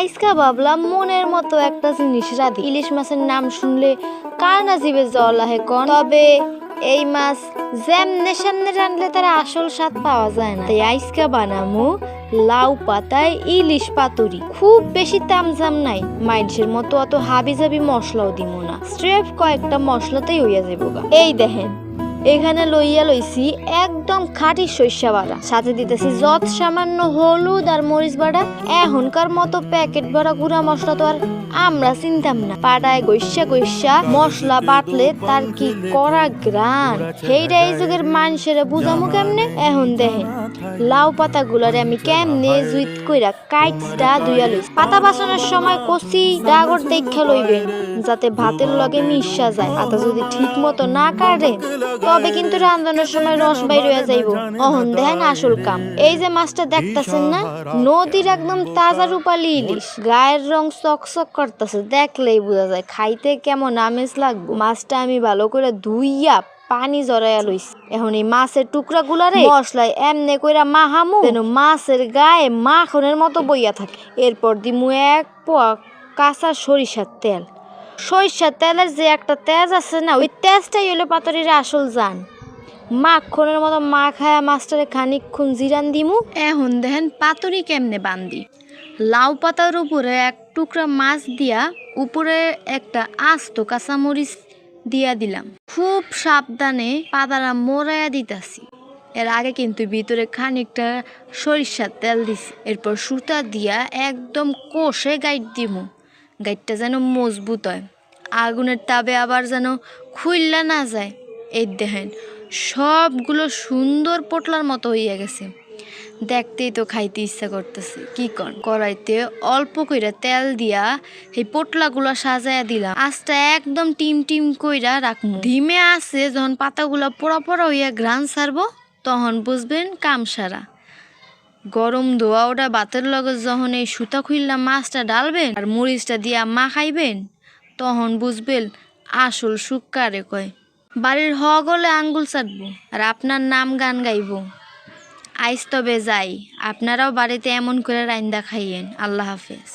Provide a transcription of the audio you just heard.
আইসকা ভাবলাম মনের মতো একটা জিনিস রাধি। ইলিশ মাছের নাম শুনলে কার না জিভে জল আহে কোন। তবে এই মাছ যেমনে সামনে রানলে তার আসল স্বাদ পাওয়া যায় না। তাই আইসকা বানামু লাউ পাতায় ইলিশ পাতুরি। খুব বেশি তামঝাম নাই, মাইনসের মতো অত হাবি জাবি মশলাও দিব না, স্রেফ কয়েকটা মশলাতেই হইয়া যাবো। এই দেখেন এখানে লইয়া লইছি একদম খাঁটি সরিষা বাটা, সাথে দিতেছি যত সামান্য হলুদ আর মরিচ বাটা। এখনকার মতো প্যাকেট ভরা গুঁড়া মশলা তো আর আমরা চিনতাম না। পাটায় গৈসা গৈসা মশলা বাটলে তার কি করা গ্রান, সেইটা এই যুগের মানুষের বুঝামু কেমনে। এখন দেখেন লাউ পাতা গুলারে আমি কেমনে জুইত কইরা কাইটটা ধুইয়া লইছি। পাতা বাছনের সময় কচি ডাগর দেখা লইবেন যাতে ভাতের লগে মিশা যায়। পাতা যদি ঠিক মতো না কাটে তবে কিন্তু রান্নার সময় রস বাইর হয়ে যাইব। অহন দেখেন আসল কাম। এই যে মাছটা দেখতাছেন না, নদীর একদম তাজা রূপালী ইলিশ, গায়ের রং চকচক করতেছে, দেখলেই বোঝা যায় খাইতে কেমন আমেজ লাগবে। মাছটা আমি ভালো করে ধুইয়া পানি জড়াইয়া লইছি। এখন এই মাছের টুকরা গুলারে মশলায় এমনে কইরা মাহামু যেন মাছের গায়ে মাখনের মতো বইয়া থাকে। এরপর দিমু এক পোয়া কাঁচা সরিষার তেল। সরিষার তেলের যে একটা তেজ আছে না, ওই তেজটাই হলো পাতুরির আসল জান। মাখনের মতো মাখায়া মাছটারে খানিকক্ষণ জিরান দিমু। এখন দেখেন পাতুরি কেমনে বান্ধি। লাউ পাতার উপরে এক টুকরা মাছ দিয়া উপরে একটা আস্ত কাঁচামরিচ দিয়া দিলাম। খুব সাবধানে পাতাটা মোড়াইয়া দিতাছি। এর আগে কিন্তু ভিতরে খানিকটা সরিষার তেল দিছি। এরপর সুতা দিয়া একদম কষে গাইট দিমু, গাইটটা যেন মজবুত হয়, আগুনের তাবে আবার যেন খুইল্লা না যায়। এই দেখেন সবগুলো সুন্দর পোটলার মতো হইয়া গেছে, দেখতেই তো খাইতে ইচ্ছা করতেছে। কি কন, কড়াইতে অল্প কইরা তেল দিয়া এই পোটলাগুলো সাজায়া দিলাম। আঁচটা একদম টিম টিম কইরা রাখমু। ধিমে আছে যখন পাতাগুলা পোড়া পোড়া হইয়া ঘ্রাণ ছাড়বো তখন বুঝবেন কাম সারা। গরম ধোয়া ওটা ভাতের লগে যখন এই সুতা খুললা মাছটা ডালবেন আর মরিচটা দিয়া মাখাইবেন তখন বুঝবেন আসল সুখ কারে কয়। বাড়ির হগলে আঙ্গুল চাটবো আর আপনার নাম গান গাইব। আইস তবে যাই, আপনারাও বাড়িতে এমন করে রাইন্দা খাইয়েন। আল্লাহ হাফেজ।